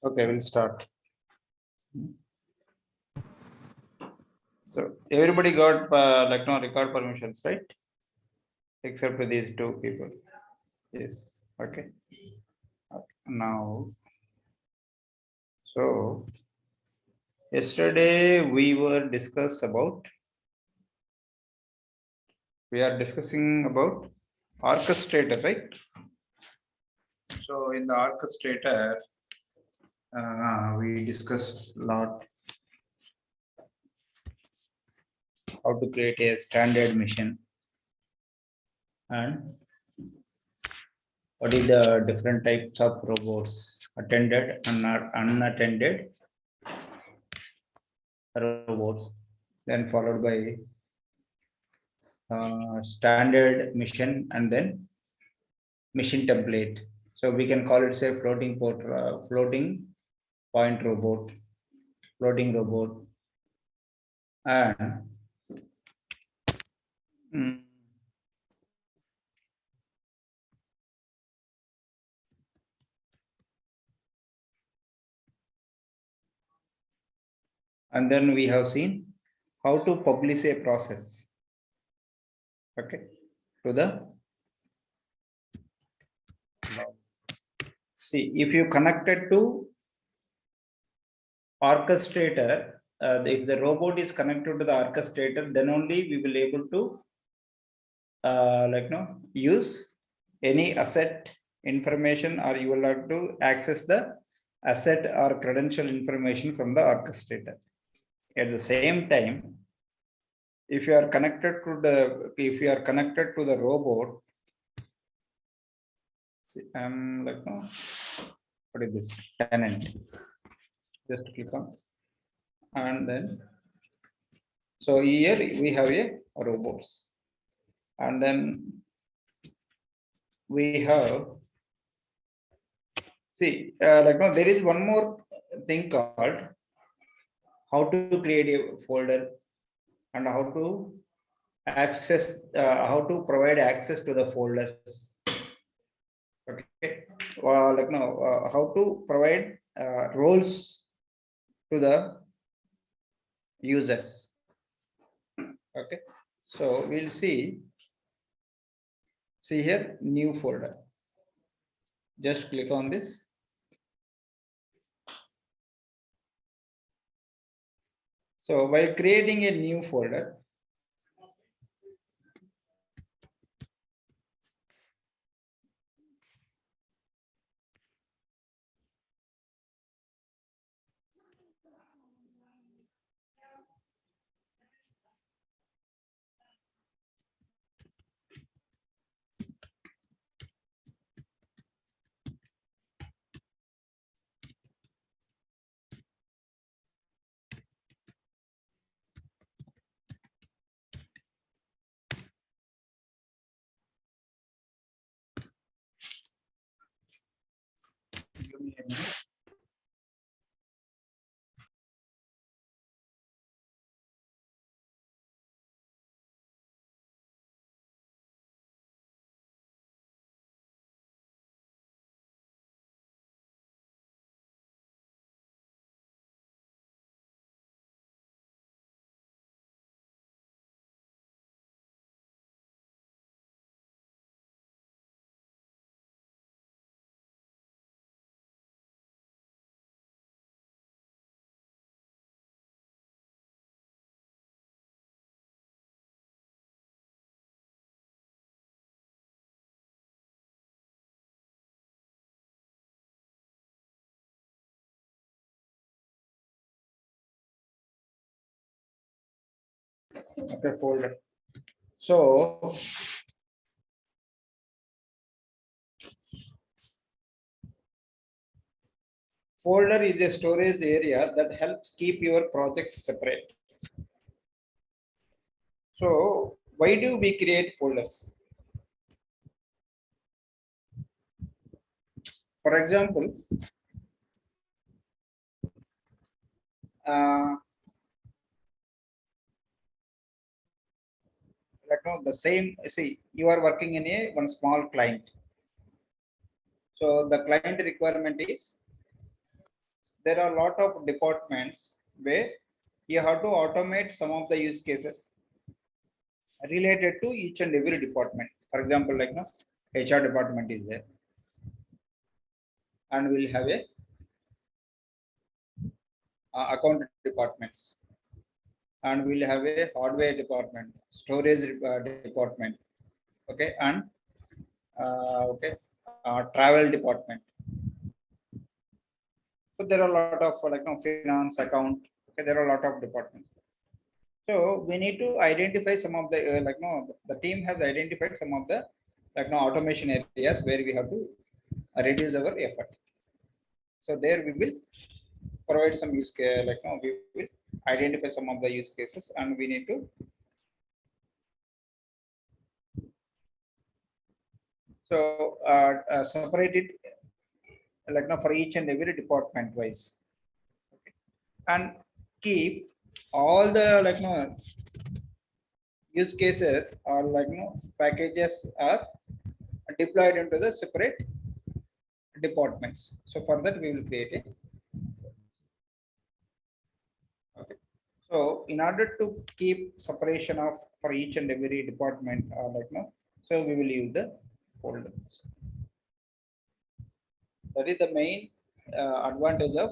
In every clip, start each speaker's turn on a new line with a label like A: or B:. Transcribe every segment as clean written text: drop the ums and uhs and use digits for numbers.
A: Okay, we'll start. So everybody got record permissions, right? Except for these two people. Yes. Okay. Now, so yesterday we are discussing about orchestrator, right? So in the orchestrator, we discussed a lot how to create a standard mission and what is the different types of robots, attended and not unattended robots, then followed by standard mission and then mission template. So we can call it say floating point robot, floating robot, and mm, and then we have seen how to publish a process. Okay, to the see if you connected to orchestrator, if the robot is connected to the orchestrator, then only we will able to use any asset information, or you will have to access the asset or credential information from the orchestrator. At the same time, if you are connected to the robot, what is this tenant? Just click on, and then so here we have a robots, and then we have there is one more thing called how to create a folder and how to how to provide access to the folders. Okay, how to provide roles to the users. Okay, so we'll see here new folder. Just click on this. So while creating a new folder, give me a minute. Okay, folder. So folder is a storage area that helps keep your projects separate. So why do we create folders? For example, the same, see, you are working in one small client. So the client requirement is there are a lot of departments where you have to automate some of the use cases related to each and every department. For example, like no HR department is there, and we'll have a account departments, and we'll have a hardware department, storage department, okay, and okay, travel department. So there are a lot of like no finance, account. Okay, there are a lot of departments. So we need to identify some of the like no the team has identified some of the like no automation areas where we have to reduce our effort. So there we will provide some use case like no we will identify some of the use cases, and we need to separate it like no for each and every department wise, okay, and keep all the like no use cases or like no packages are deployed into the separate departments. So for that we will create a okay. So in order to keep separation of for each and every department or like no, so we will use the folders. That is the main advantage of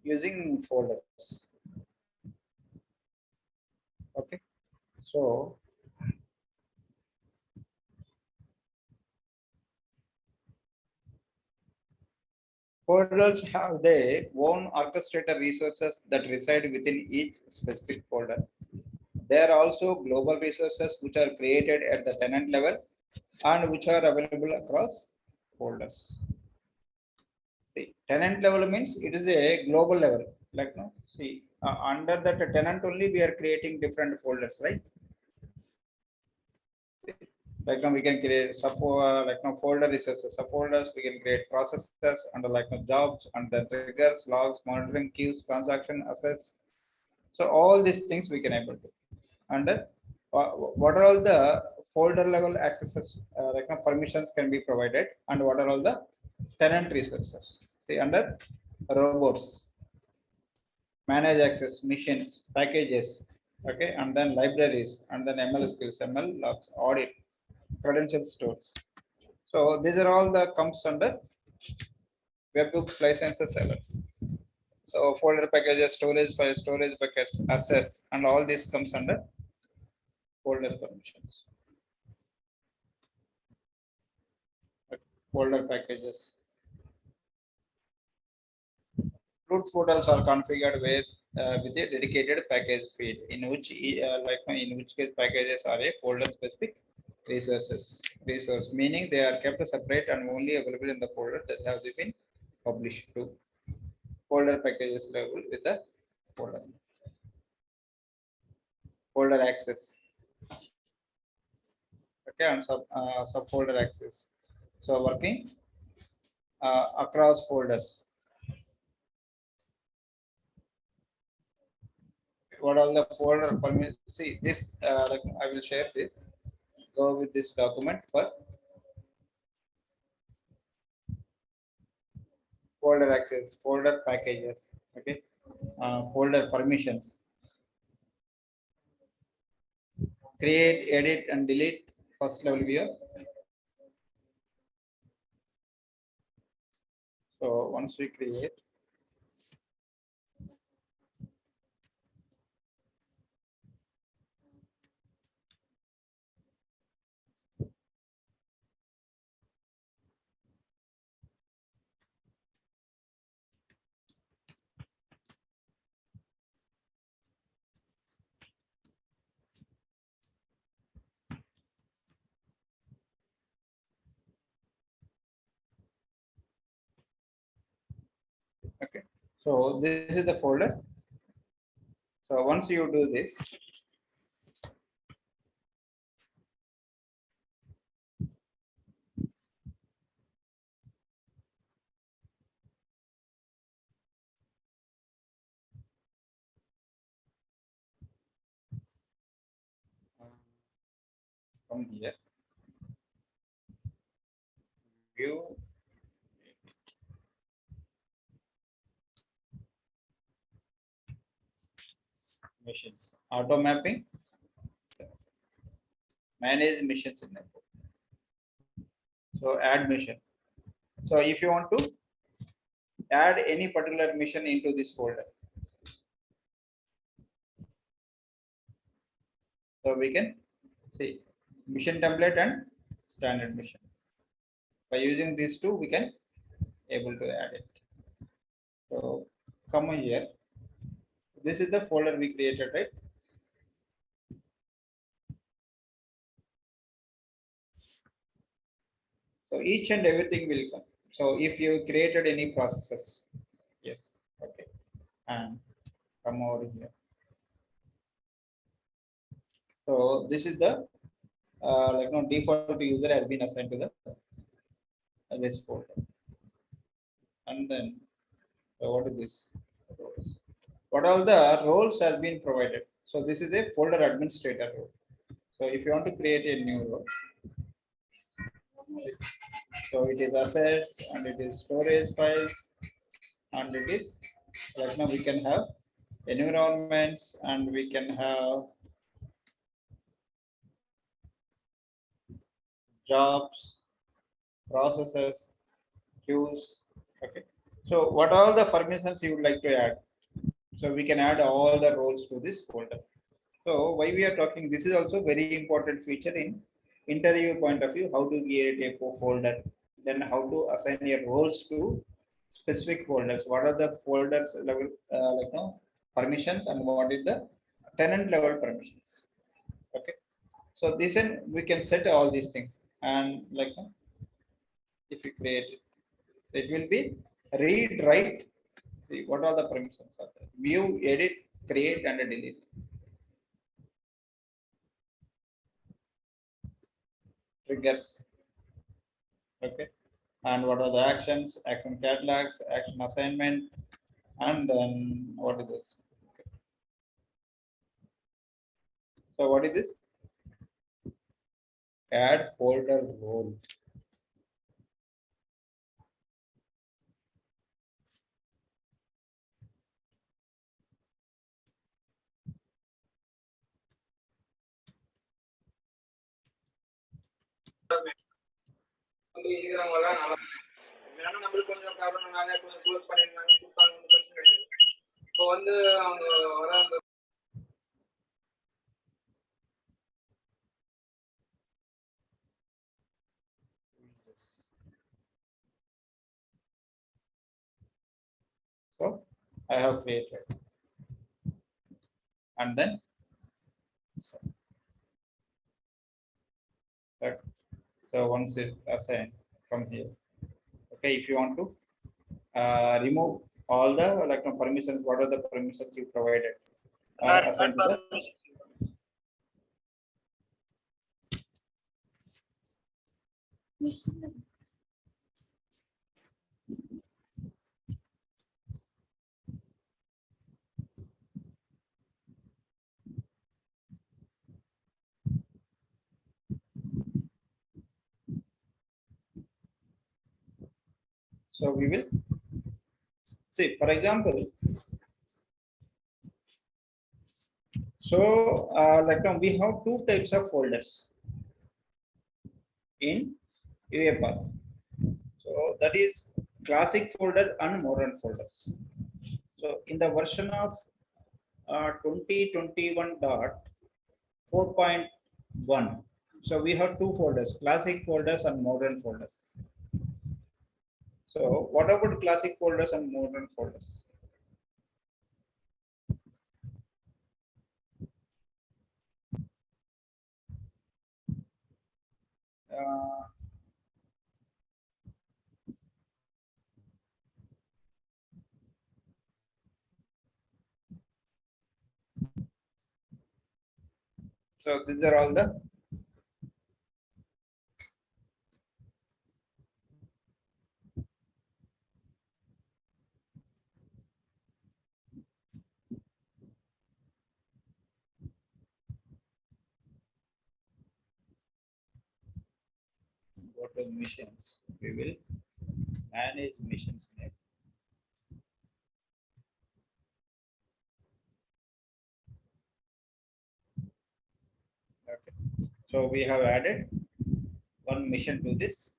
A: using folders. Okay, so folders have their own orchestrator resources that reside within each specific folder. There are also global resources which are created at the tenant level and which are available across folders. See, tenant level means it is a global level. Like no, see, under that tenant only we are creating different folders, right? Like now we can create like now folder resources, subfolders. We can create processes under like now jobs and then triggers, logs, monitoring queues, transaction, assess. So all these things we can able to. Under what are all the folder level accesses like now permissions can be provided, and what are all the tenant resources. See under robots, manage access, missions, packages, okay, and then libraries, and then ML skills, ML logs, audit, credential stores. So these are all the comes under webhooks, licenses, sellers. So folder packages, storage file, storage buckets, access, and all this comes under folder permissions. Okay. Folder packages. Root folders are configured with a dedicated package feed, in which in which case packages are a folder specific resource, meaning they are kept separate and only available in the folder that have been published to folder packages level with the folder access, okay, and subfolder access. So working across folders. What are the folder permission? See this, like I will share this. Go with this document for folder access, folder packages, okay, folder permissions, create, edit, and delete first level viewer. So once we create, okay. So this is the folder. So once you do this, from here, view missions, auto mapping, manage missions in network. So add mission. So if you want to add any particular mission into this folder, so we can see mission template and standard mission. By using these two, we can able to add it. So come on here. This is the folder we created, right? So each and everything will come. So if you created any processes, yes, okay, and come over here. So this is the default user has been assigned to the this folder, and then so what is this? What all the roles has been provided? So this is a folder administrator role. So if you want to create a new role, so it is assets and it is storage files and it is right now we can have environments and we can have jobs, processes, queues. Okay. So what are all the permissions you would like to add? So we can add all the roles to this folder. So why we are talking, this is also very important feature in interview point of view, how to create a folder, then how to assign your roles to specific folders. What are the folders level, permissions and what is the tenant level permissions. Okay. So this and we can set all these things and if you create it, it will be read, write. See what are the permissions are there. View, edit, create, and delete. Triggers. Okay. And what are the actions, action catalogs, action assignment, and then what is this? Okay. So what is this? Add folder role.
B: ஏன்னா நம்மளுக்கு கொஞ்சம் ப்ராப்ளம்னால கொஞ்சம் close பண்ணிருந்தாங்க கூப்பிட்டாங்க ஒன்றும் பிரச்சனை கிடையாது. இப்போ வந்து அவங்க வர அந்த
A: So I have created, and then so once it assigned from here. Okay, if you want to remove all the permissions, what are the permissions you provided are assigned to the so we will see, for example, so we have two types of folders in UiPath. So that is classic folder and modern folders. So in the version of 2021.4.1, so we have two folders, classic folders and modern folders. So what about classic folders and modern folders? So these are all the to missions, we will manage missions name. Okay. So we have added one mission to this.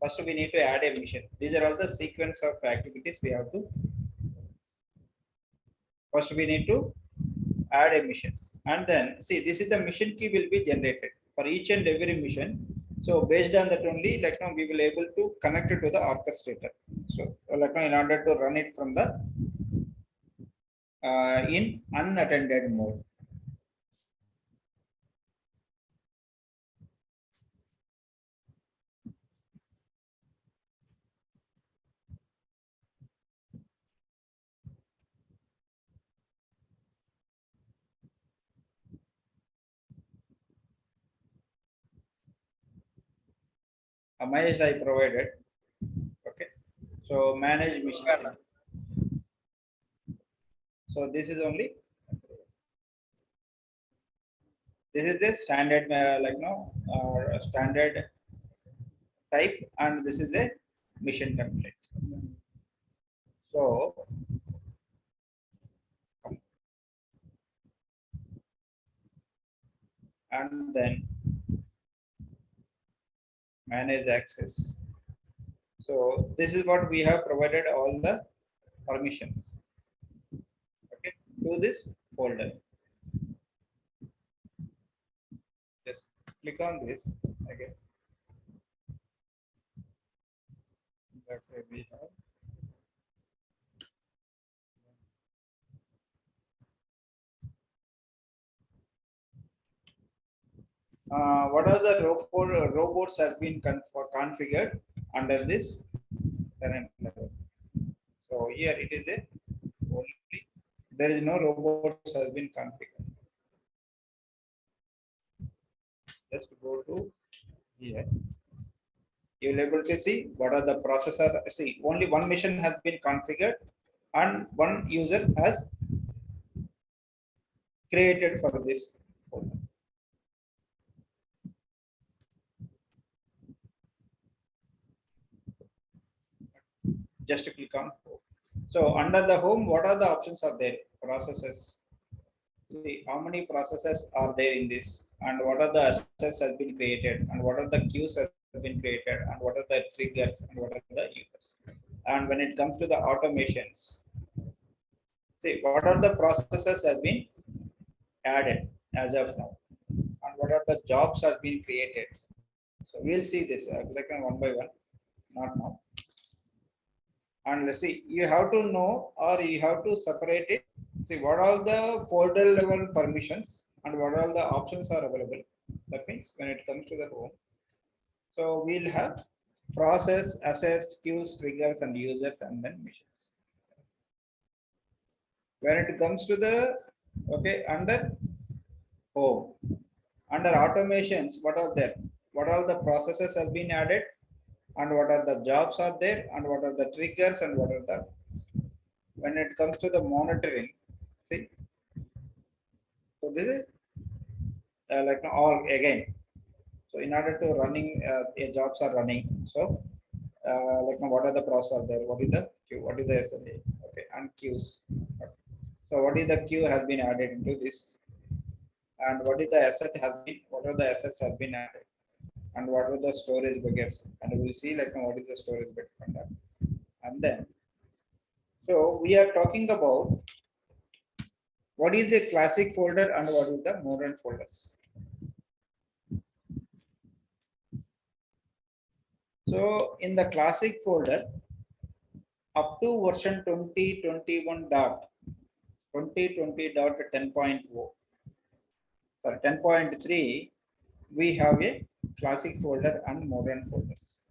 A: First, we need to add a mission. These are all the sequence of activities we have to. First, we need to add a mission, and then see, this is the mission key will be generated for each and every mission. So based on that only, like now we will able to connect it to the orchestrator. So like now in order to run it from the in unattended mode. Mahesh, I provided. Okay. So manage missions. So this is only. This is the standard, like no, standard type, and this is a mission template. So and then manage access. So this is what we have provided all the permissions. Okay, to this folder. Just click on this again. That way we have. What are the robots has been configured under this tenant level? So here it is a only there is no robots has been configured. Just go to here. You will able to see what are the processor. See, only one mission has been configured and one user has created for this folder. Just click on home. So under the home, what are the options are there? Processes. See how many processes are there in this, and what are the assets has been created, and what are the queues has been created, and what are the triggers, and what are the users. And when it comes to the automations, see what are the processes have been added as of now, and what are the jobs have been created. So we'll see this like one by one, not now. And let's see, you have to know or you have to separate it. See what all the folder level permissions and what all the options are available. That means when it comes to the home, so we'll have process, assets, queues, triggers, and users, and then missions. When it comes to the okay under home, under automations, what are there? What all the processes have been added, and what are the jobs are there, and what are the triggers, and what are the when it comes to the monitoring, see, so this is like all again. So in order to running jobs are running. So like what are the process are there? What is the queue? What is the SLA? Okay, and queues. Okay. So what is the queue has been added into this, and what is the asset has been? What are the assets have been added, and what are the storage buckets? And we will see like what is the storage bucket from that, and then. So we are talking about what is a classic folder and what is the modern folders. So in the classic folder, up to version 2020.10.0, sorry 10.3, we have a classic folder and modern folders.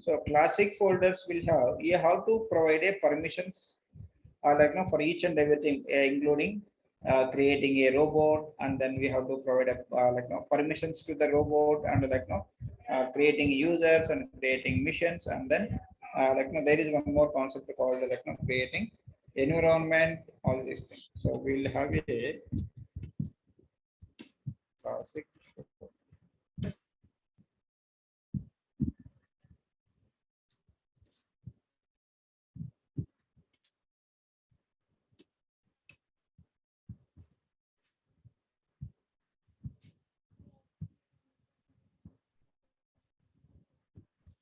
A: So classic folders will have, you have to provide a permissions like for each and everything, including creating a robot, and then we have to provide a permissions to the robot, and creating users and creating missions, and then there is one more concept called creating environment, all these things. So we'll have a classic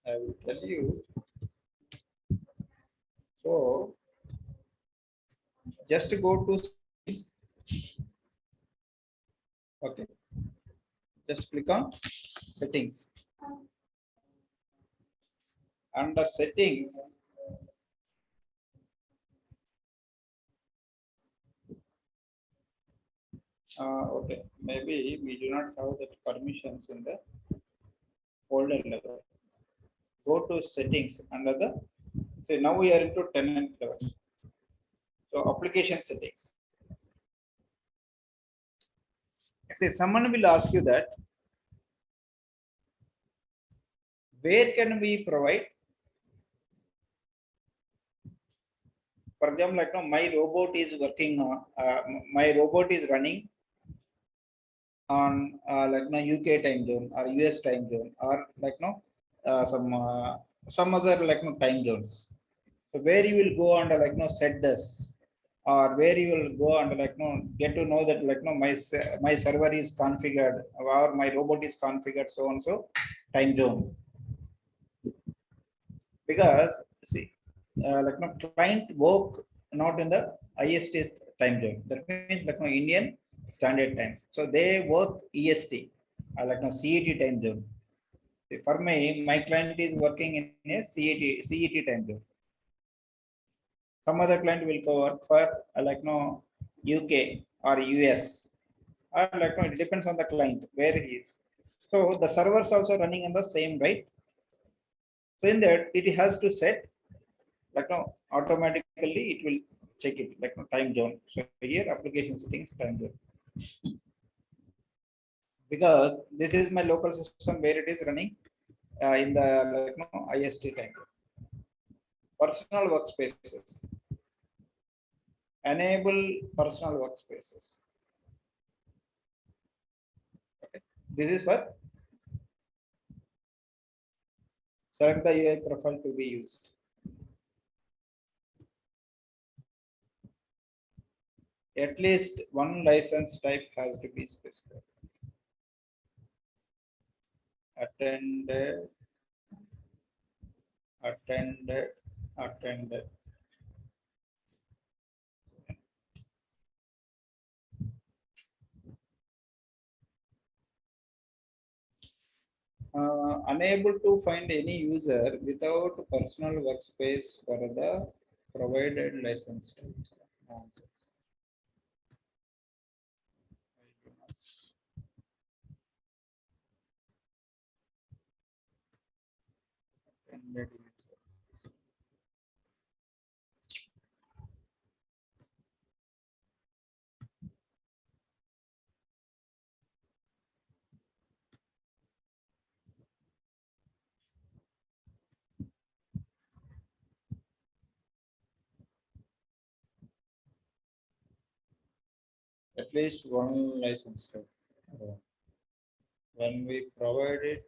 A: I will tell you. So just go to, okay, just click on settings. Under settings, okay, maybe we do not have that permissions in the folder level. Go to settings under the, so now we are into tenant level. So application settings. See, someone will ask you that where can we provide, for example, like now my robot is working on, my robot is running on like now UK time zone or US time zone, or like now some other like no time zones. So where you will go and like no set this, or where you will go and like no get to know that like no my server is configured or my robot is configured so and so time zone. Because see, like no client work not in the IST time zone. That means like no Indian standard time. So they work EST, like no CET time zone. For me, my client is working in a CET time zone. Some other client will go work for like no UK or US, or like no it depends on the client where he is. So the servers also running in the same, right? So in that it has to set like no automatically it will check it like no time zone. So here application settings time zone, because this is my local system where it is running in the like no IST time zone. Personal workspaces, enable personal workspaces. Okay, this is for select the UI profile to be used. At least one license type has to be specified. Attended, attended, attended. Unable to find any user without personal workspace for the provided license types. Nonsense. Attended user. At least one license type. When we provide it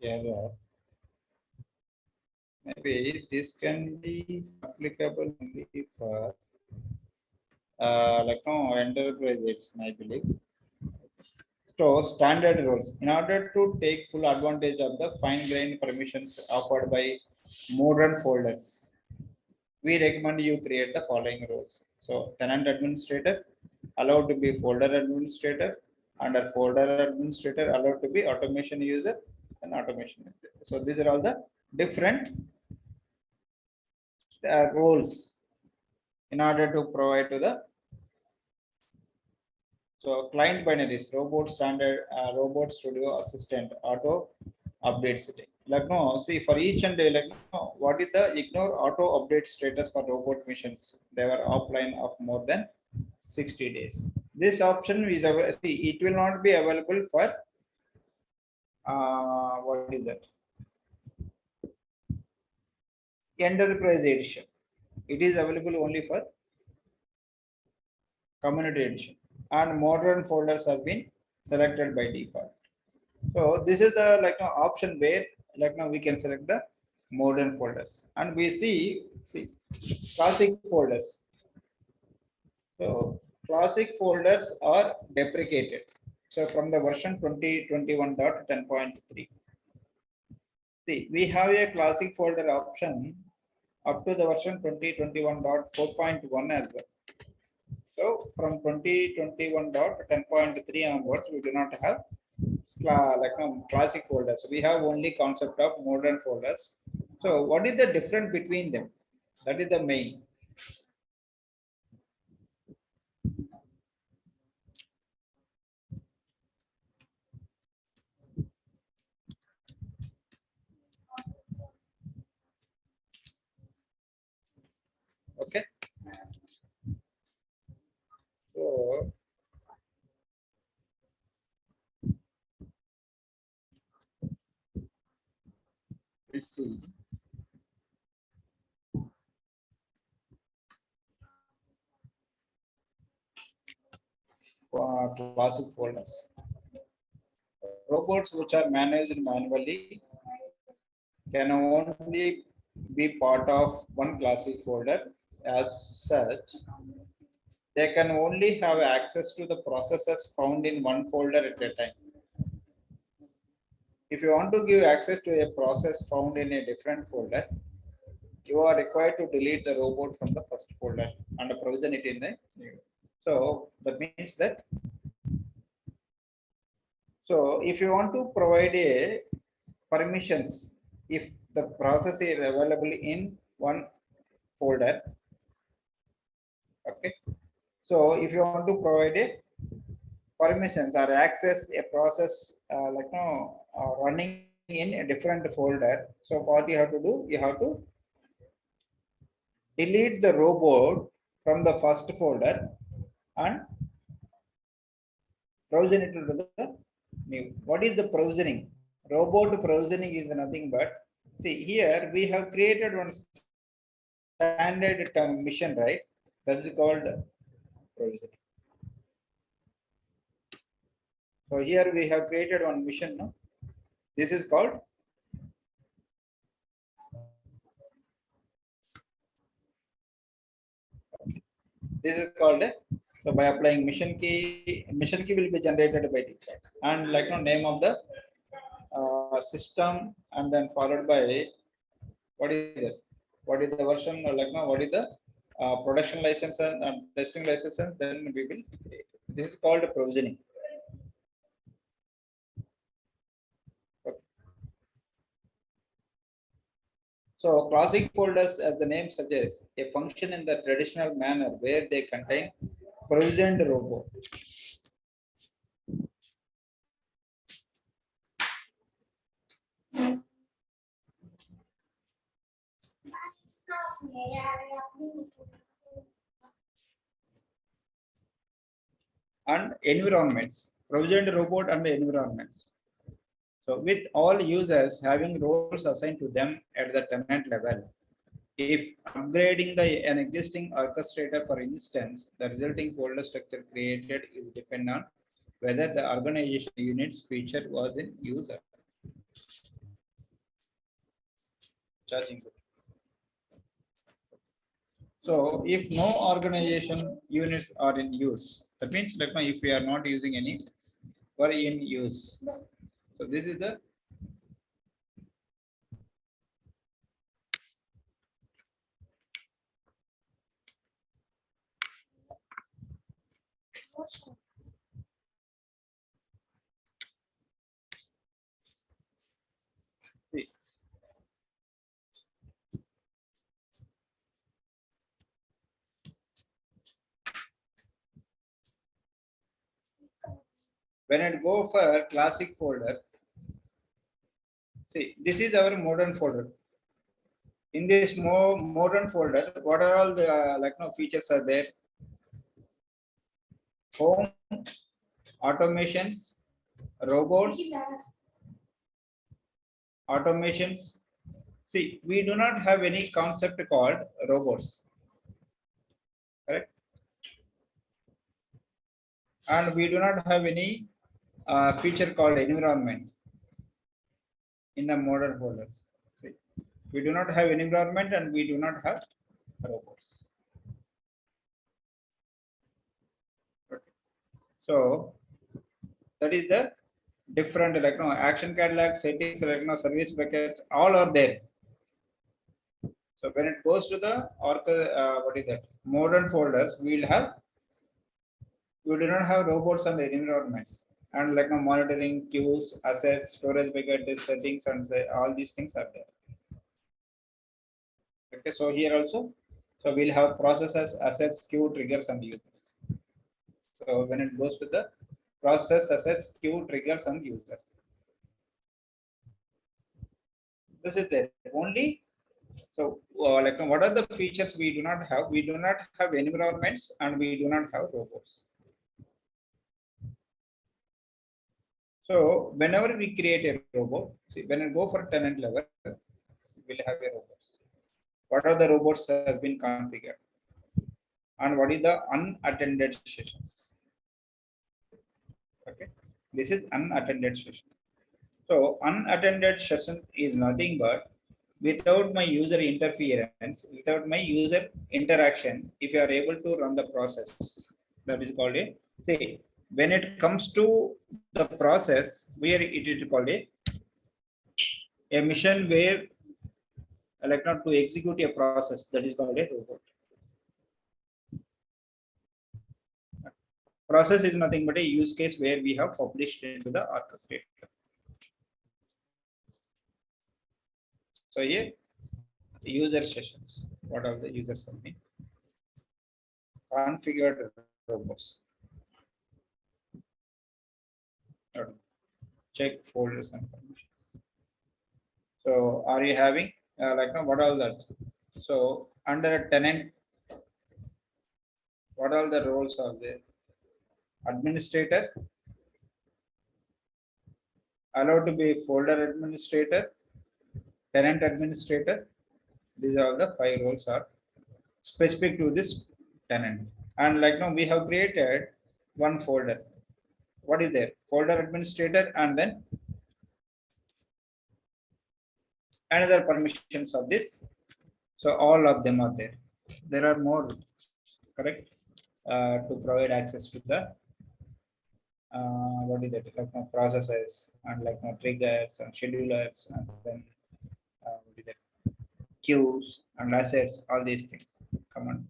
A: error, maybe this can be applicable only for like no enterprise edition, I believe. So standard rules. In order to take full advantage of the fine-grained permissions offered by modern folders, we recommend you create the following rules. So tenant administrator allowed to be folder administrator, under folder administrator allowed to be automation user and automation user. So these are all the different roles in order to provide to the, so client binaries, robot standard, robot studio assistant, auto update setting. Like no, see for each and like no, what is the ignore auto update status for robot missions? They were offline of more than 60 days. This option is see it will not be available for what is that? Enterprise edition. It is available only for community edition, and modern folders have been selected by default. So this is the like now option where like now we can select the modern folders, and we see classic folders. So classic folders are deprecated. So from the version 2021.10.3. See, we have a classic folder option up to the version 2021.4.1 as well. So from 2021.10.3 onwards, we do not have classic folders. We have only concept of modern folders. So what is the difference between them? That is the main. Okay. So let's see. Classic folders. Robots which are managed manually can only be part of one classic folder. As such, they can only have access to the processes found in one folder at a time. If you want to give access to a process found in a different folder, you are required to delete the robot from the first folder and provision it in the new. So that means that, so if you want to provide a permissions, if the process is available in one folder, okay. So if you want to provide a permissions or access a process running in a different folder, so what you have to do, you have to delete the robot from the first folder and provision it into the new. What is the provisioning? Robot provisioning is nothing but, see here we have created one standard term mission, right? That is called provisioning. So here we have created one mission. No? This is called so by applying mission key will be generated by default and name of the system and then followed by what is it? What is the version or what is the production license and testing license, and then we will create. This is called provisioning. Okay. So classic folders, as the name suggests, a function in the traditional manner where they contain provisioned robot. And environments, provisioned robot and environments. So with all users having roles assigned to them at the tenant level, if upgrading an existing orchestrator, for instance, the resulting folder structure created is dependent on whether the organization unit's feature was in use. Charging. So if no organization units are in use, that means if we are not using any or in use. So this is the when I go for classic folder, see this is our modern folder. In this modern folder, what are all the features are there? Home, automations, robots, automations. See, we do not have any concept called robots, correct? And we do not have any feature called environment in the modern folders. See, we do not have an environment and we do not have robots. Okay. So that is the different like no action catalog settings, like no service buckets, all are there. So when it goes to the what is that modern folders, we will have, we do not have robots and environments, and like no monitoring queues, assets, storage bucket settings, and say, all these things are there. Okay, so here also, so we'll have processes, assets, queue, triggers, and users. So when it goes to the process, assets, queue, triggers, and users, this is there only. So like what are the features we do not have? We do not have environments and we do not have robots. So whenever we create a robot, see when I go for tenant level, we'll have a robot. What are the robots has been configured? And what is the unattended sessions? Okay, this is unattended session. So unattended session is nothing but without my user interference, without my user interaction, if you are able to run the process, that is called a, say, when it comes to the process, where it is called a mission where like not to execute a process, that is called a robot. Process is nothing but a use case where we have published into the orchestrator. So here, user sessions. What are the users of me? Configured robots. Check folders and permissions. So are you having like no, what all that? So under a tenant, what all the roles are there? Administrator, allowed to be folder administrator, tenant administrator. These are the 5 roles are specific to this tenant. And like now we have created one folder. What is there? Folder administrator and then another permissions of this. So all of them are there. There are more, correct, to provide access to the what is it, like no processes and like no triggers and schedulers, and then what is it, queues and assets, all these things come on.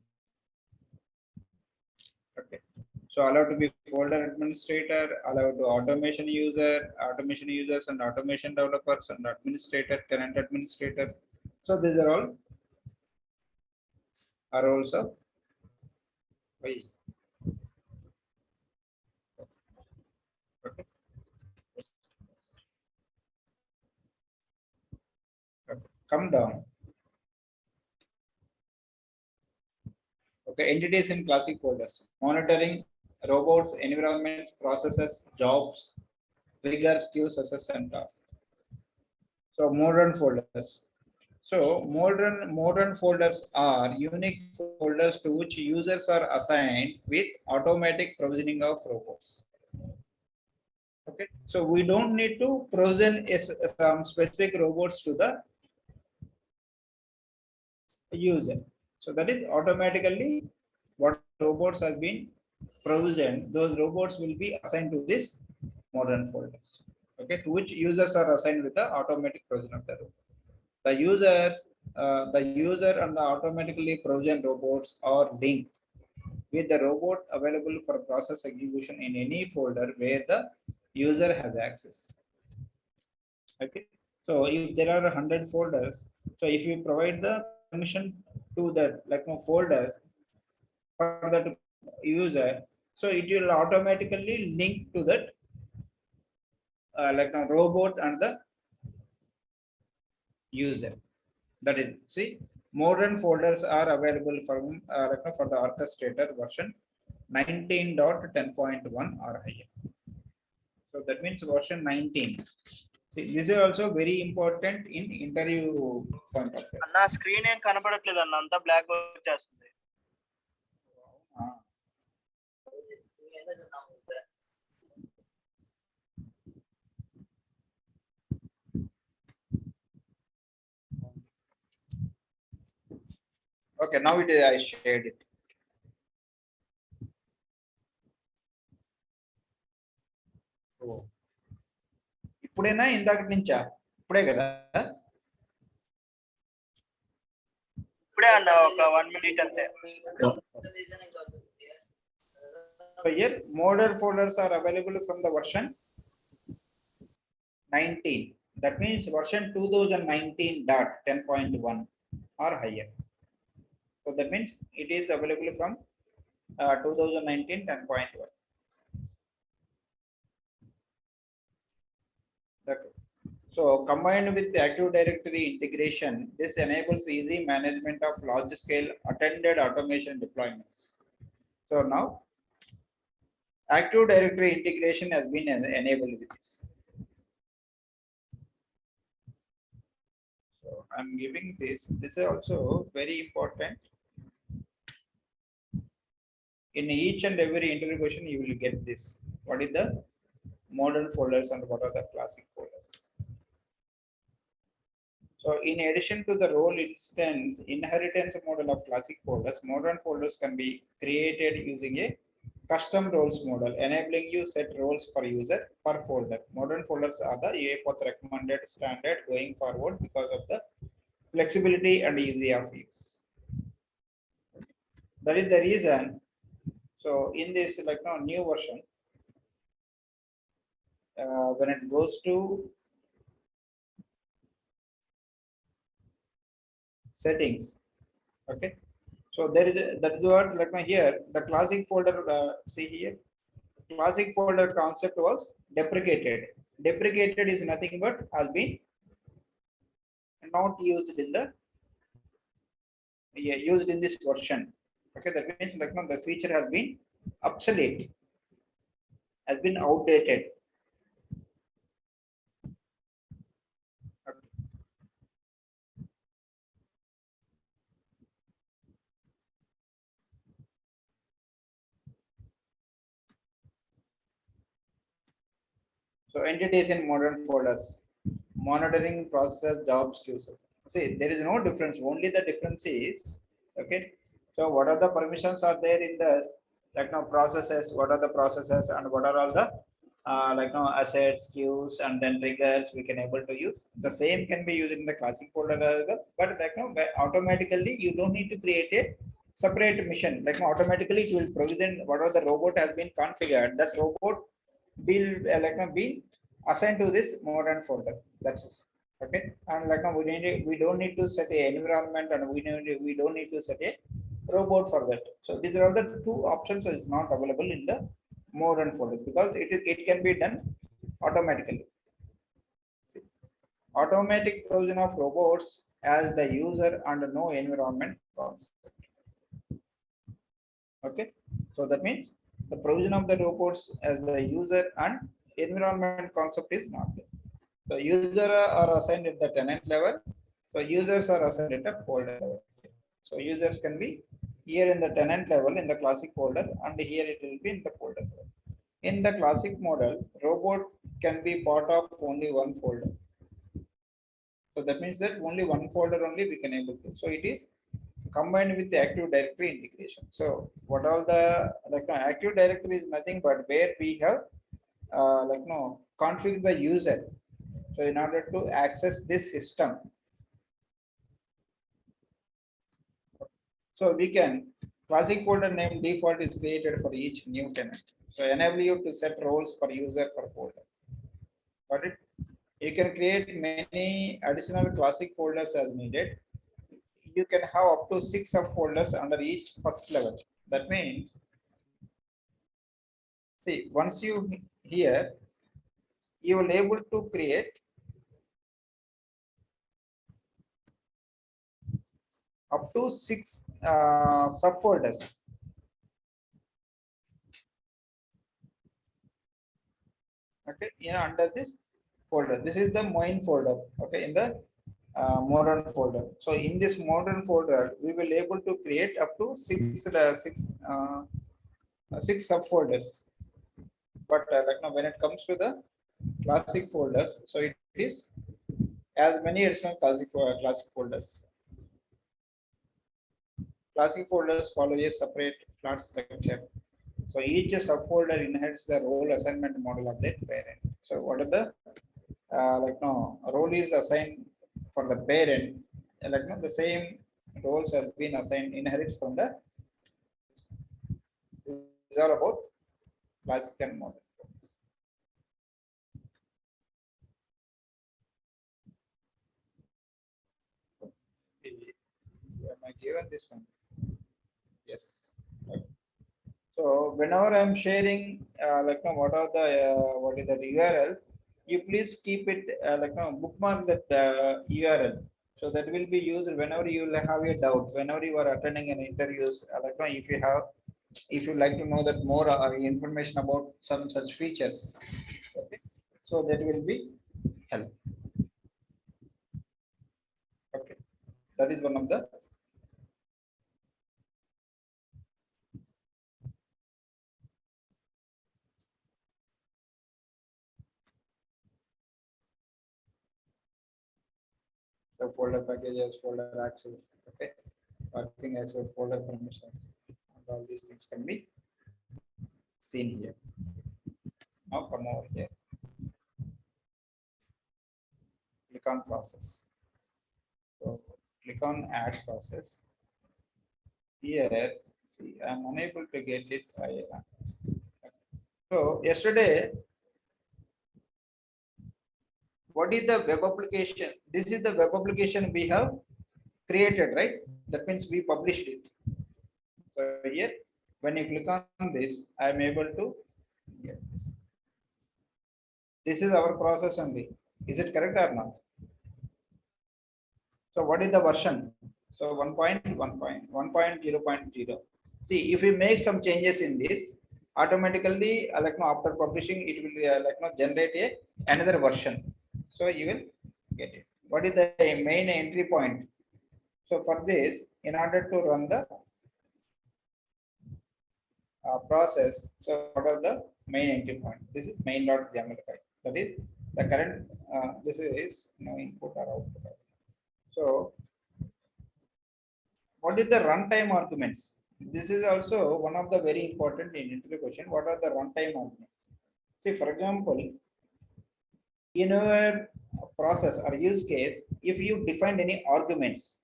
A: Okay, so allowed to be folder administrator, allowed to automation user, automation users and automation developers and administrator, tenant administrator. So these are all are also okay. Okay. Come down. Okay, entities in classic folders, monitoring, robots, environments, processes, jobs, triggers, queues, assets, and tasks. So modern folders. So modern folders are unique folders to which users are assigned with automatic provisioning of robots. Okay, so we don't need to provision some specific robots to the user. So that is automatically what robots has been provisioned, those robots will be assigned to this modern folders. Okay, to which users are assigned with the automatic provision of the robot. The user and the automatically provisioned robots are linked with the robot available for process execution in any folder where the user has access. Okay, so if there are 100 folders, so if you provide the permission to that like no folder for that user, so it will automatically link to that like a robot and the user. That is, see, modern folders are available for the orchestrator version 19.10.1 or higher. So that means version 19. See, this is also very important in interview point of view.
B: అన్న screen ఏం కనపడట్లేదు అన్న, అంతా black వచ్చేస్తుంది.
A: Okay, now it is, I shared it. Oh. ఇప్పుడేనా ఇందాక నుంచా? ఇప్పుడే కదా?
B: ఇప్పుడే అన్న ఒక 1 మినిట్ అంతే.
A: So here model folders are available from the version 19. That means version 2019.10.1 or higher. So that means it is available from 2019.10.1. So combined with the Active Directory integration, this enables easy management of large scale attended automation deployments. So now Active Directory integration has been enabled with this. So I'm giving this. This is also very important. In each and every interview question, you will get this. What is the modern folders and what are the classic folders? So in addition to the role instance inheritance model of classic folders, modern folders can be created using a custom roles model, enabling you set roles per user per folder. Modern folders are the UEPath recommended standard going forward because of the flexibility and easy of use. That is the reason. So in this new version, when it goes to settings, okay, so there is that is what here the classic folder, see here, classic folder concept was deprecated. Deprecated is nothing but has been not used in the used in this version. Okay, that means the feature has been obsolete, has been outdated. So entities in modern folders, monitoring process jobs queues. See, there is no difference. Only the difference is, okay. So what are the permissions are there in the processes? What are the processes and what are all the assets, queues, and then triggers we can able to use. The same can be used in the classic folder as well. But automatically you don't need to create a separate mission. Automatically it will provision whatever the robot has been configured. That robot will be assigned to this modern folder. That's it. Okay, and we don't need to set a environment, and we don't need to set a robot for that. So these are the two options is not available in the modern folders because it can be done automatically. See, automatic provision of robots as the user and no environment concept. Okay, so that means the provision of the robots as the user and environment concept is not there. So user are assigned at the tenant level. So users are assigned at the folder level. So users can be here in the tenant level in the classic folder, and here it will be in the folder level. In the classic model, robot can be part of only one folder. So that means that only one folder only we can able to. So it is combined with the Active Directory integration. So what all the Active Directory is nothing but where we have configure the user. So in order to access this system, so we can classic folder name default is created for each new tenant. So enable you to set roles per user per folder. Got it? You can create many additional classic folders as needed. You can have up to 6 subfolders under each first level. That means, see, once you here, you will able to create up to 6 subfolders. Okay, under this folder, this is the main folder. Okay, in the modern folder. So in this modern folder, we will able to create up to 6 subfolders. But when it comes to the classic folders, so it is as many additional classic folders. Classic folders follow a separate flat structure. So each subfolder inherits the role assignment model of their parent. So what are the like no role is assigned for the parent, like no the same roles has been assigned inherits from the. This is all about classical model. Am I given this one? Yes. Okay. So whenever I'm sharing, like no, what are the what is the URL? You please keep it like no bookmark that URL. So that will be used whenever you will have a doubt. Whenever you are attending an interviews, like no, if you have, if you like to know that more information about some such features, okay. So that will be help. Okay, that is one of the. So folder packages, folder access, okay, working access, folder permissions, and all these things can be seen here. Now come over here, click on process. So click on add process. Here, see, I'm unable to get it. So yesterday, what is the web application? This is the web application we have created, right? That means we published it. So here, when you click on this, I am able to get this. This is our process only. Is it correct or not? So what is the version? So 1.1.1.0.0. See, if we make some changes in this, automatically, like no, after publishing, it will like no, generate a another version. So you will get it. What is the main entry point? So for this, in order to run the process, so what are the main entry point? This is main.yaml file. That is the current. This is no input or output. So what is the runtime arguments? This is also one of the very important in interview question. What are the runtime arguments? See, for example, in your process or use case, if you define any arguments,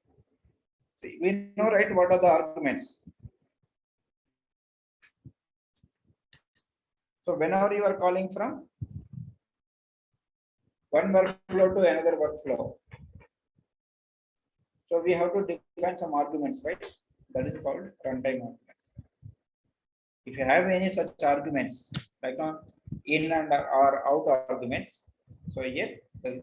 A: see, we know right what are the arguments. So whenever you are calling from one workflow to another workflow, so we have to define some arguments, right? That is called runtime argument. If you have any such arguments, like in and or out arguments, so here the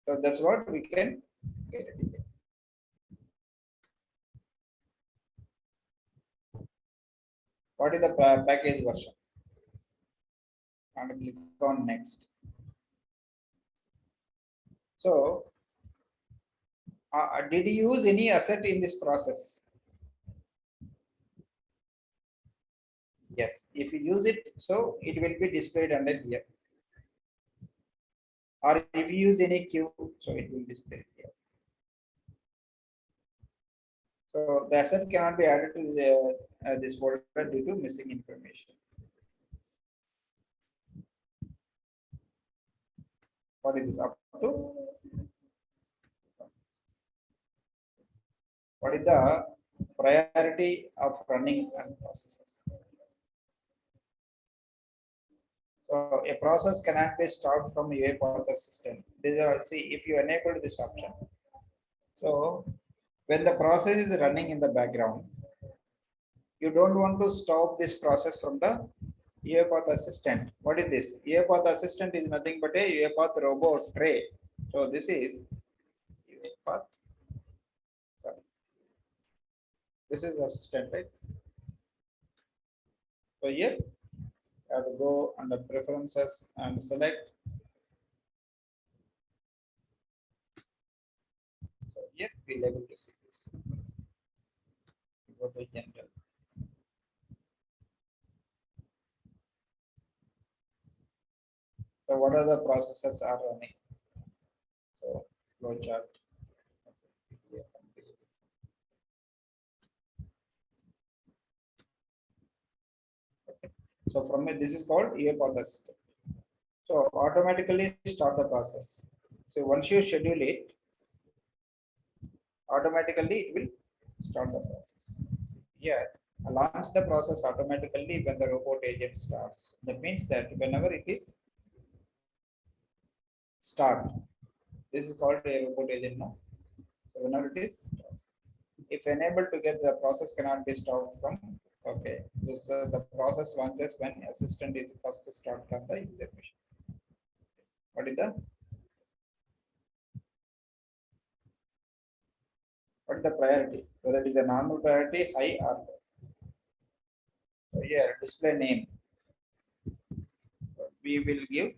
A: so that's what we can get it. What is the package version? And click on next. So, did you use any asset in this process? Yes. If you use it, so it will be displayed under here. Or if you use any queue, so it will display here. So the asset cannot be added to this folder due to missing information. What is this up to? What is the priority of running and processes? So a process cannot be stopped from UiPath assistant. These are, see, if you enable this option. So when the process is running in the background, you don't want to stop this process from the UiPath assistant. What is this? UiPath assistant is nothing but a UiPath robot tray. So this is UiPath. Sorry. This is assistant, right? So here I have to go under preferences and select. So here we'll able to see this. Go to general. So what are the processes are running? So flowchart. So from it, this is called EA process. So automatically start the process. So once you schedule it, automatically it will start the process. Here, launch the process automatically when the robot agent starts. That means that whenever it is start, this is called a robot agent now. So whenever it is starts. If enabled to get the process cannot be stopped from, okay. This, the process launches when assistant is first to start on the user machine. What is the priority? Whether it is a normal priority, high or low. So here display name. We will give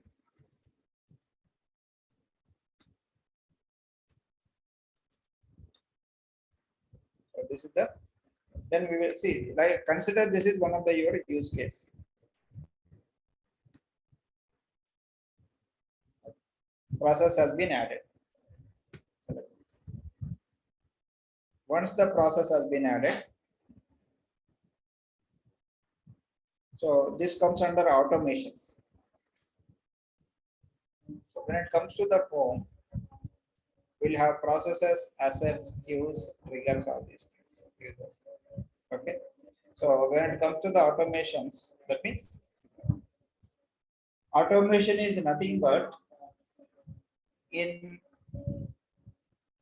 A: so this is the then we will see like consider this is one of the your use case. Process has been added. Select this. Once the process has been added, so this comes under automations. So when it comes to the form, we'll have processes, assets, queues, triggers, all these things. Okay. So when it comes to the automations, that means automation is nothing but in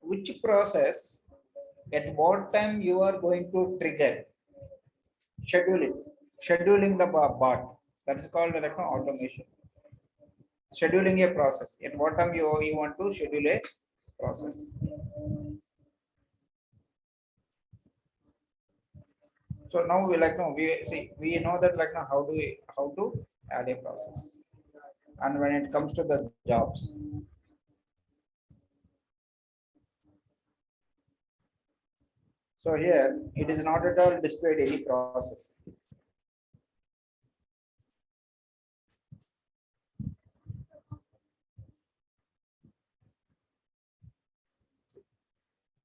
A: which process at what time you are going to trigger, schedule it, scheduling the bot. That is called like automation. Scheduling a process. At what time you want to schedule a process. So now we like no we see we know that like now how to add a process. And when it comes to the jobs, so here it is not at all displayed any process.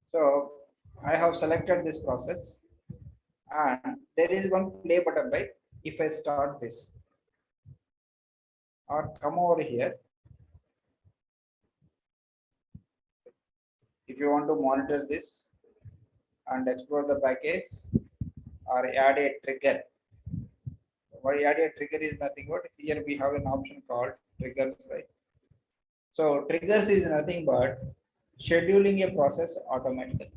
A: So I have selected this process and there is one play button, right? If I start this or come over here, if you want to monitor this and explore the package or add a trigger. Why add a trigger is nothing but here we have an option called triggers, right? So triggers is nothing but scheduling a process automatically.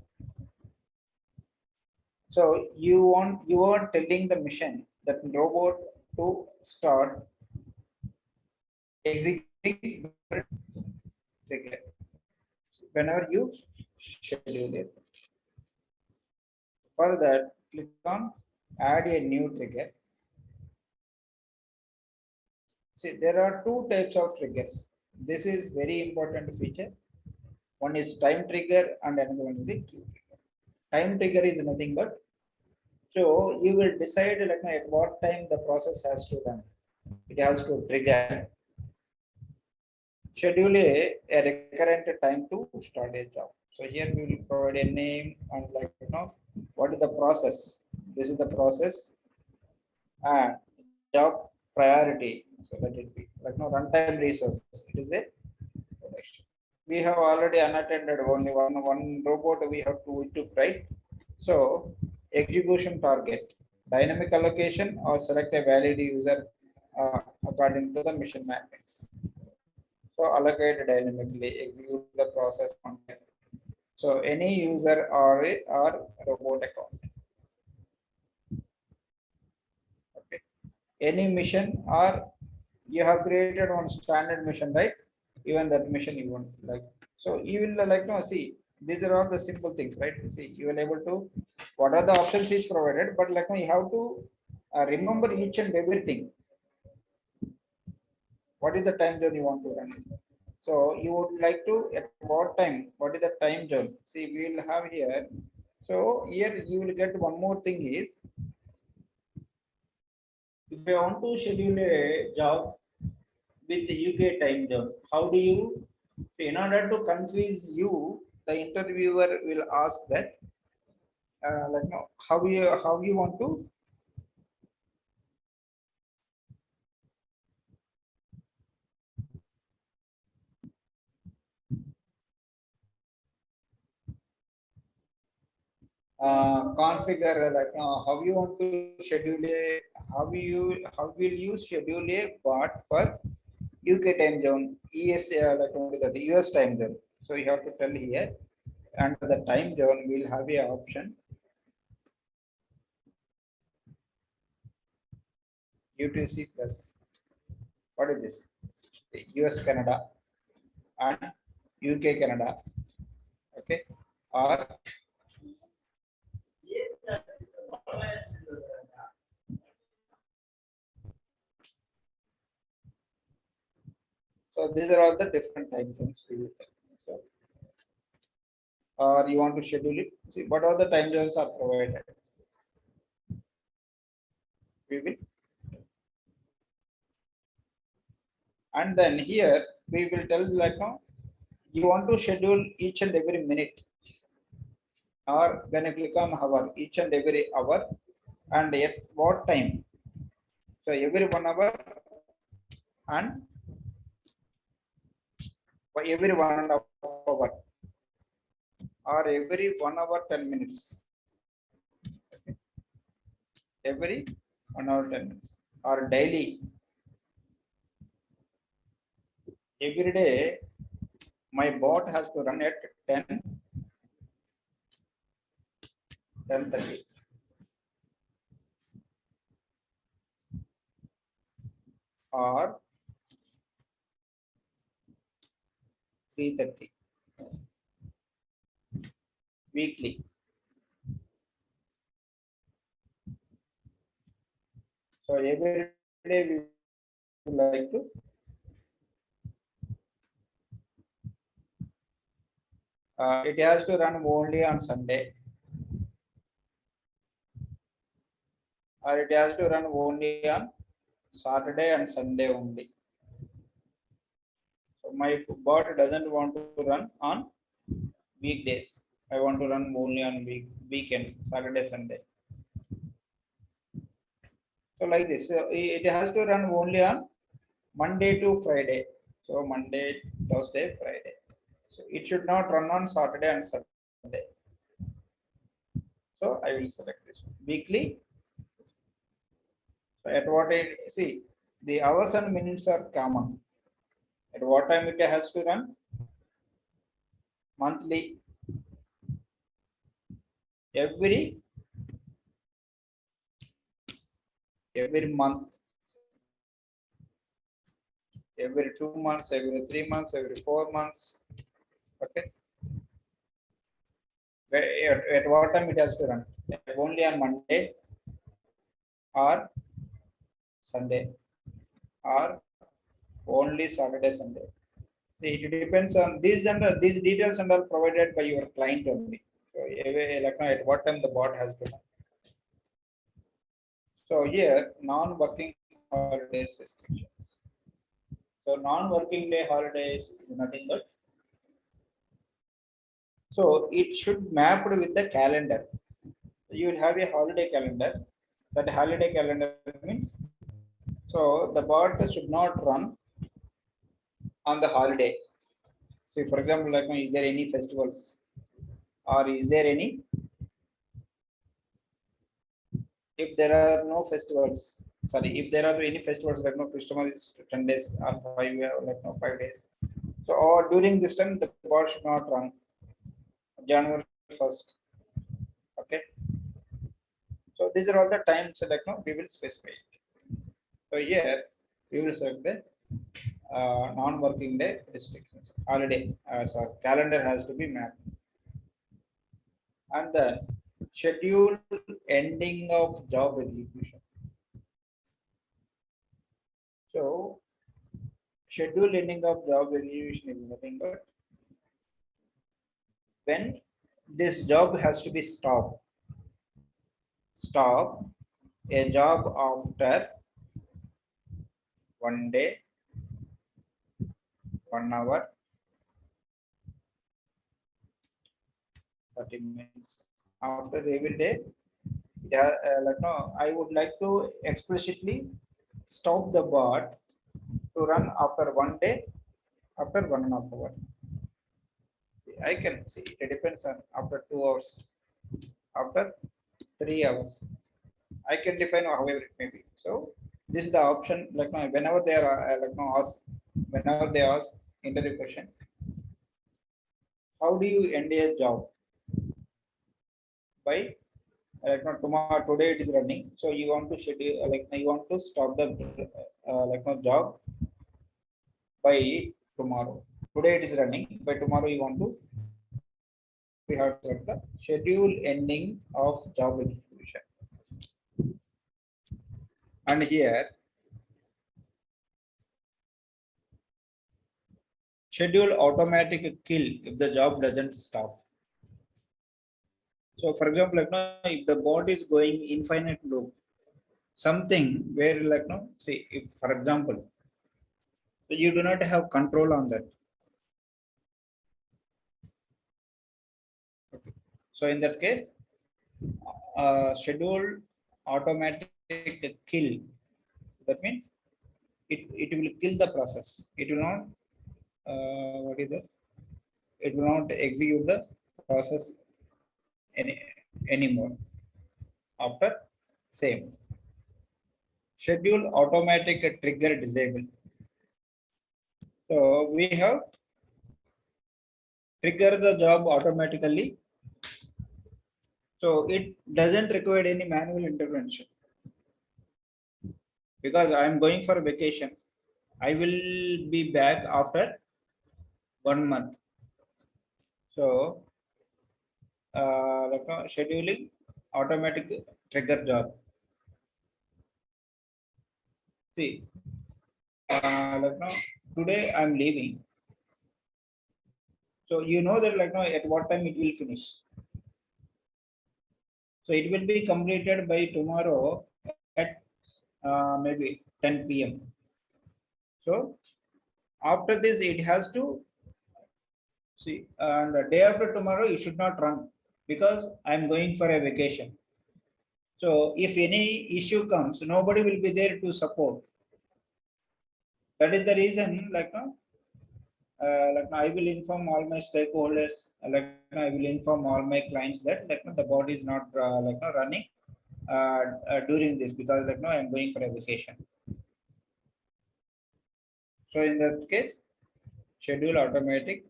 A: So you are telling the machine that robot to start executing trigger whenever you schedule it. For that, click on add a new trigger. See, there are two types of triggers. This is very important feature. One is time trigger and another one is a queue trigger. Time trigger is nothing but so you will decide like at what time the process has to run. It has to trigger. Schedule a recurrent time to start a job. So here we will provide a name and like what is the process. This is the process and job priority. So let it be like runtime resource. It is a production. We have already unattended only one robot we have to right. So execution target, dynamic allocation or select a valid user according to the mission mappings. So allocate dynamically, execute the process content. So any user or robot account. Okay. Any mission or you have created one standard mission, right? Even that mission you want like so you will like see these are all the simple things, right? See you will able to what are the options is provided, but like you have to remember each and everything. What is the time zone you want to run it? So you would like to at what time? What is the time zone? See, we will have here. So here you will get one more thing is if you want to schedule a job with the UK time zone, how do you? So in order to confuse you, the interviewer will ask that like how you want to configure like how you want to schedule a how will you schedule a bot for UK time zone, ES like only that US time zone. So you have to tell here, and the time zone will have a option UTC plus. What is this? US Canada and UK Canada. Okay, or so these are all the different time zones we will tell. So, or you want to schedule it. See what all the time zones are provided. We will, and then here we will tell like now you want to schedule each and every minute, or when you click on hour, each and every hour, and at what time. So every 1 hour and every 1.5 hour, or every 1 hour 10 minutes. Okay. Every 1 hour 10 minutes, or daily. Every day, my bot has to run at 10:30. Or 3:30 weekly. So every day we would like to it has to run only on Sunday, or it has to run only on Saturday and Sunday only. So my bot doesn't want to run on weekdays. I want to run only on weekends, Saturday, Sunday. So like this, it has to run only on Monday to Friday. So Monday, Thursday, Friday. So it should not run on Saturday and Sunday. So I will select this one. Weekly. So at what I see, the hours and minutes are common. At what time it has to run? Monthly. Every month. Every 2 months, every 3 months, every 4 months. Okay. At what time it has to run? Only on Monday or Sunday, or only Saturday, Sunday. See, it depends on these details and are provided by your client only. So like now at what time the bot has to run. So here non-working holidays restrictions. So non-working day holidays is nothing but, so it should map with the calendar. You will have a holiday calendar. That holiday calendar means, so the bot should not run on the holiday. So for example, like is there any festivals, or is there any, if there are no festivals, sorry, if there are any festivals like no Christmas is 10 days or 5 days. So or during this time the bot should not run January 1st. Okay. So these are all the times like no we will specify it. So here we will select the non-working day restrictions. Holiday so calendar has to be mapped. And then schedule ending of job execution. So schedule ending of job execution is nothing but when this job has to be stop a job after 1 day, 1 hour, 30 minutes. After every day, like no, I would like to explicitly stop the bot to run after 1 day, after 1.5 hours. I can see it depends on after 2 hours. after 3 hours. I can define however it may be. So this is the option, like now, whenever they are like now ask, whenever they ask interview question, how do you end a job? By like now tomorrow, today it is running, so you want to schedule like now you want to stop the like now job by tomorrow. Today it is running, by tomorrow you want to, we have to set the schedule ending of job execution. And here schedule automatic kill if the job doesn't stop. So for example, like now, if the bot is going infinite loop, something where like no, see if for example, you do not have control on that. Okay. So in that case, schedule automatic kill. That means it will kill the process. It will not what is that? It will not execute the process anymore after same. Schedule automatic trigger disable. So we have trigger the job automatically. So it doesn't require any manual intervention. Because I am going for vacation, I will be back after 1 month. So like scheduling automatic trigger job. See, like now today I'm leaving. So you know that like now at what time it will finish. So it will be completed by tomorrow at maybe 10 p.m. So after this, it has to see, and the day after tomorrow, it should not run because I'm going for a vacation. So if any issue comes, nobody will be there to support. That is the reason, like I will inform all my stakeholders, I will inform all my clients that the body is not running during this because I'm going for a vacation. So in that case, schedule automatic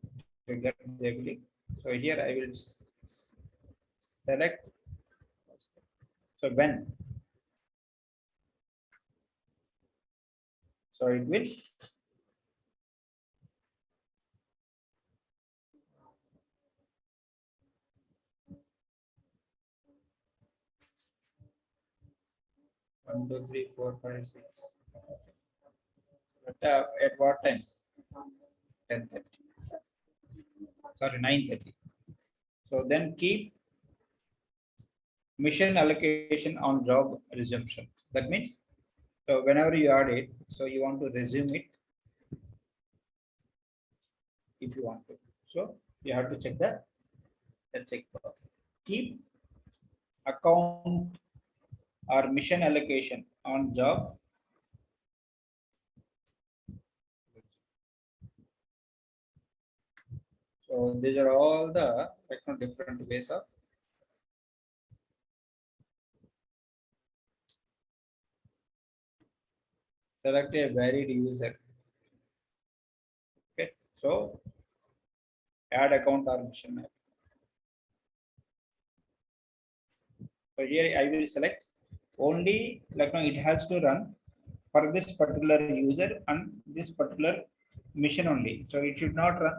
A: trigger disabling. So here I will select. So when. So it will one, two, three, four, five, six. At what time? 10:30. Sorry, 9:30. So then keep mission allocation on job resumption. That means, so whenever you add it, so you want to resume it if you want to. So you have to check the checkbox. Keep account or mission allocation on job. So these are all the different ways of select a varied user. Okay, so add account or mission map. So here I will select only it has to run for this particular user and this particular mission only. So it should not run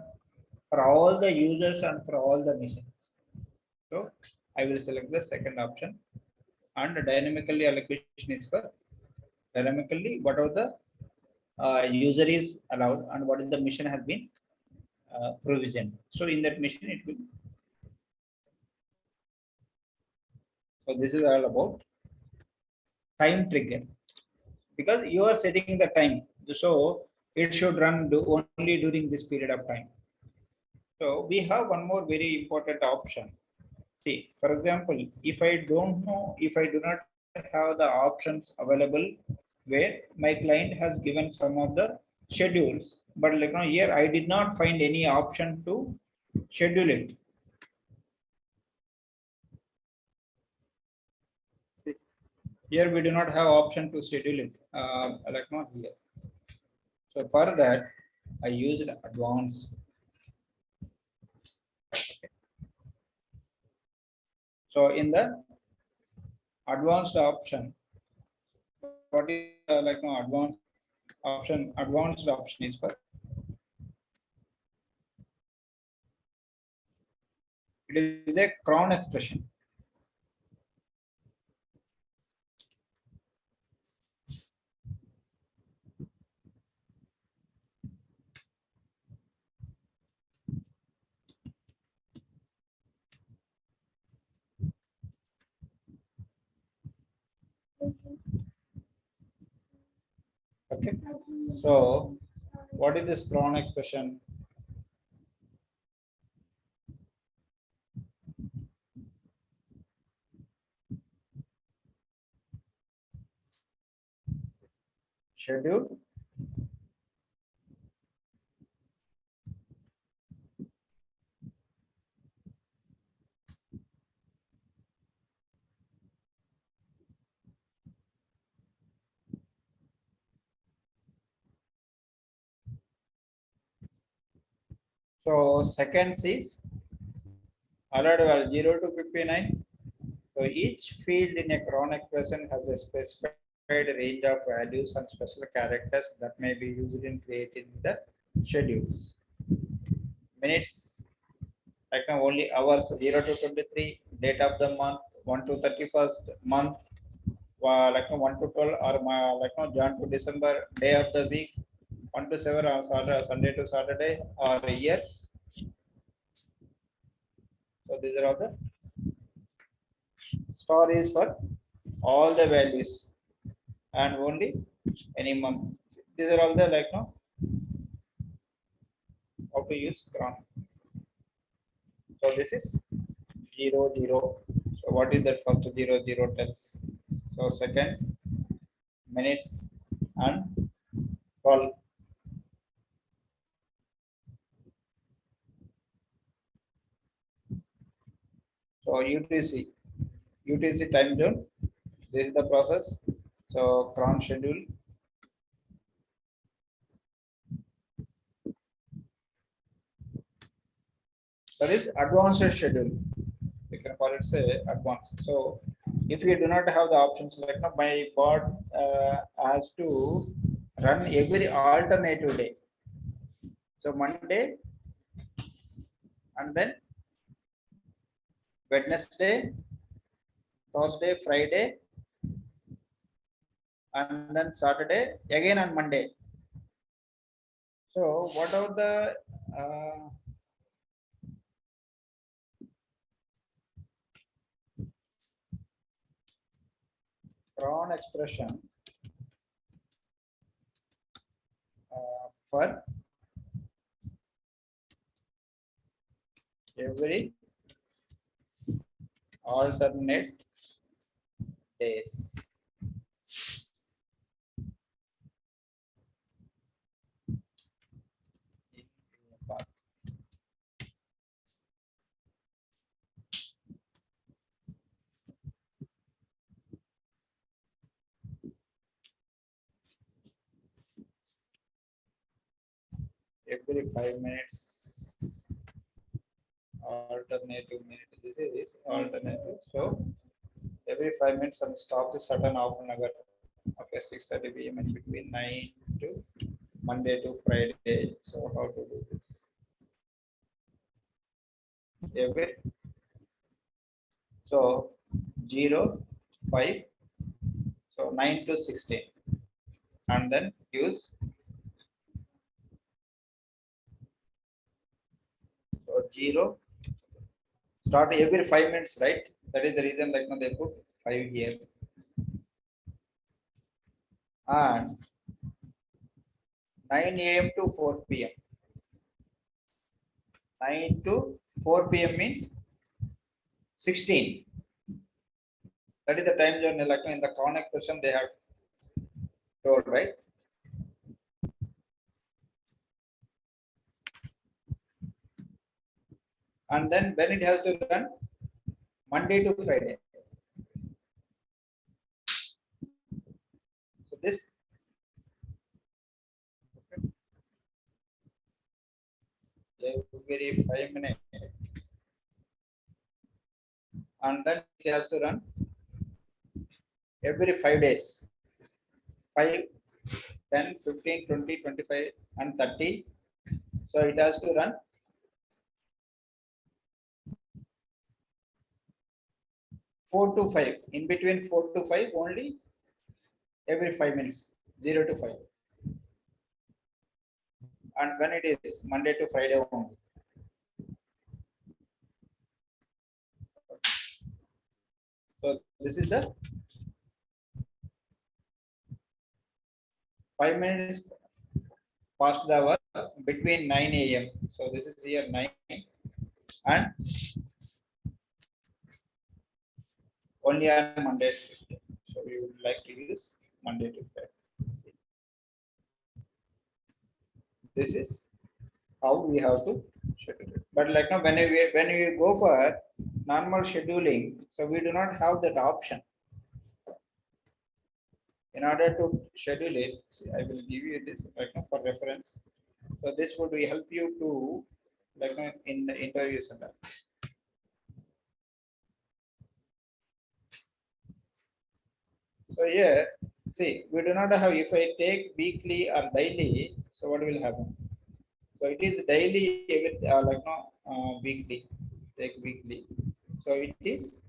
A: for all the users and for all the missions. So I will select the second option, and dynamically allocation is for dynamically whatever the user is allowed and what is the mission has been provisioned. So in that mission it will. So this is all about time trigger, because you are setting the time, so it should run only during this period of time. So we have one more very important option. See, for example, if I don't know, if I do not have the options available where my client has given some of the schedules, but here I did not find any option to schedule it. Here we do not have option to schedule it, like not here. So for that, I used advanced. So in the advanced option, what is like no advanced option? Advanced option is for it is a Cron expression. Okay. So what is this Cron expression? Schedule so seconds is allowed 0 to 59. So each field in a Cron expression has a specified range of values and special characters that may be used in creating the schedules. Minutes, like now only hours 0 to 23, date of the month 1 to 31st month, like now 1 to 12, or like now Jan to December, day of the week 1 to 7, or Saturday, Sunday to Saturday, or a year. So these are all the star is for all the values and only any month. These are all the like now how to use Cron. So this is 0 0. So what is that first 0 0 tells? So seconds, minutes, and 12. So UTC time zone. This is the process. So Cron schedule. That is advanced schedule. We can call it say advanced. So if you do not have the options like now, my board has to run every alternative day. So Monday and then Wednesday, Thursday, Friday, and then Saturday again on Monday. So what are the Cron expression for every alternate days? Every 5 minutes, alternative minute. This is alternative. So every 5 minutes, and stop the certain half an hour. Okay, 6:30 p.m. in between 9 to Monday to Friday. So how to do this? Every so 0 5, so 9 to 16, and then use so 0 start every 5 minutes, right? That is the reason like now they put 5 here, and 9 a.m. to 4 p.m. 9 to 4 p.m. means 16. That is the time zone like in the Cron expression they have told, right? And then when it has to run Monday to Friday. this. Every 5 minutes, and then it has to run every 5 days. 5, 10, 15, 20, 25, and 30. So it has to run 4 to 5. In between 4 to 5 only, every 5 minutes, 0 to 5. And when it is Monday to Friday only. So this is the 5 minutes past the hour between 9 a.m. So this is here 9, and only on Monday. So we would like to use Monday to Friday. This is how we have to schedule it. But like now, when we go for normal scheduling, so we do not have that option. In order to schedule it, see, I will give you this right now for reference. So this would help you to like in the interviews and all. So here, see, we do not have, if I take weekly or daily, so what will happen? So it is daily, like no weekly, take weekly. So it is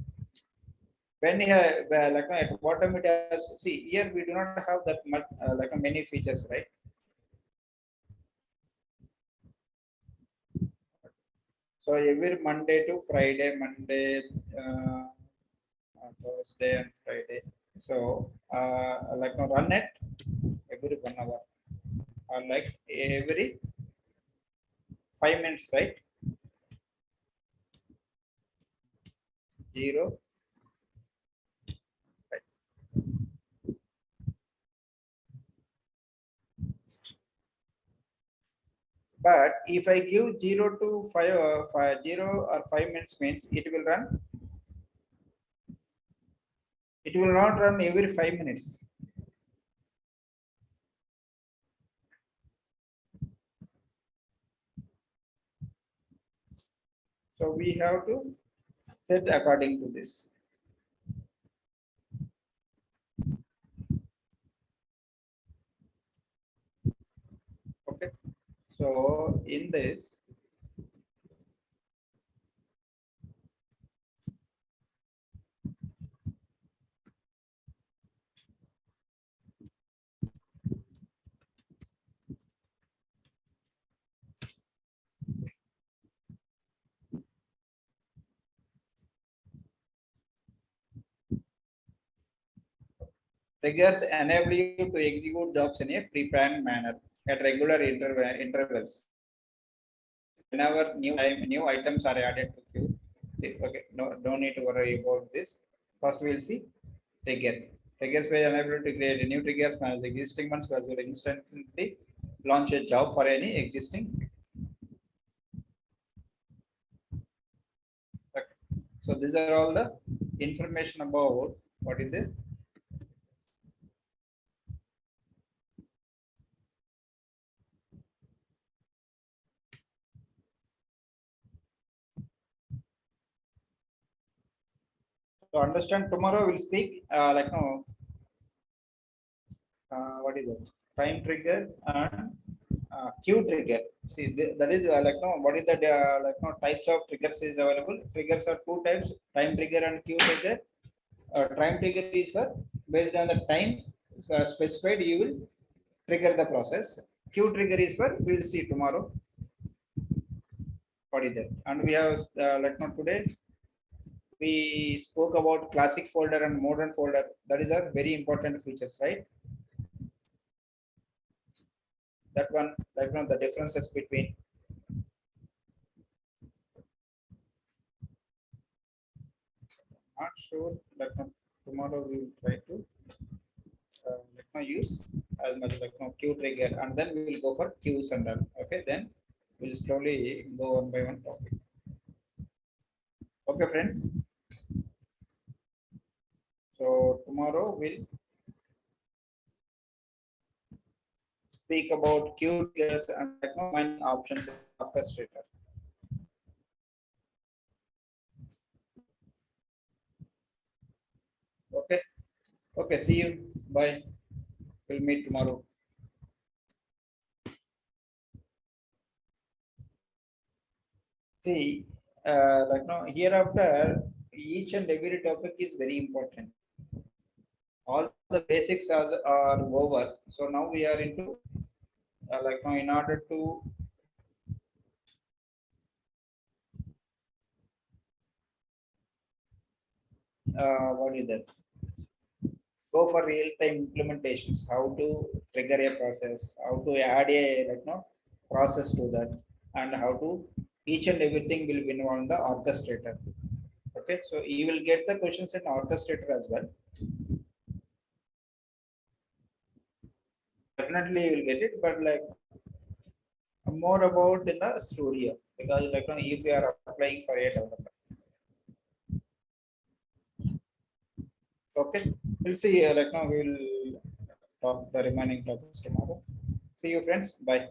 A: when you have like at bottom it has, see here we do not have that much like many features, right? So every Monday to Friday, Monday, Thursday and Friday. So like now run it every 1 hour, or like every 5 minutes, right? 0, 5. But if I give 0 to 5, 0 or 5 minutes means it will run. It will not run every 5 minutes. So we have to set according to this. Okay. So in this, triggers enable you to execute jobs in a pre-planned manner at regular intervals. Whenever new items are added to queue, see, okay, no, don't need to worry about this. First, we'll see triggers. Triggers will enable you to create a new triggers, manage existing ones, as well instantly launch a job for any existing. Okay. So these are all the information about what is this. To understand, tomorrow we'll speak like no, what is it? Time trigger and queue trigger. See, that is like no, what is the like no types of triggers is available? Triggers are two types: time trigger and queue trigger. Time trigger is for based on the time specified, you will trigger the process. Queue trigger is for we will see tomorrow. What is that? And we have like no today we spoke about classic folder and modern folder. That is a very important features, right? That one, like no, the differences between. Not sure. Like no, tomorrow we will try to let me use as much like no queue trigger, and then we will go for queues and all. Okay, then we'll slowly go one by one topic. Okay, friends. So tomorrow we'll speak about queue triggers and like, many options in orchestrator. Okay. Okay. See you. Bye. We'll meet tomorrow. See, like now hereafter, each and every topic is very important. All the basics are over. So now we are into like now in order to what is that? Go for real-time implementations. How to trigger a process? How to add a like no process to that, and how to each and everything will be involved the orchestrator. Okay, so you will get the questions in orchestrator as well. Definitely you will get it, but like more about in the studio, because like if you are applying for a developer. Okay, we'll see. Like now we will talk the remaining topics tomorrow. See you, friends. Bye.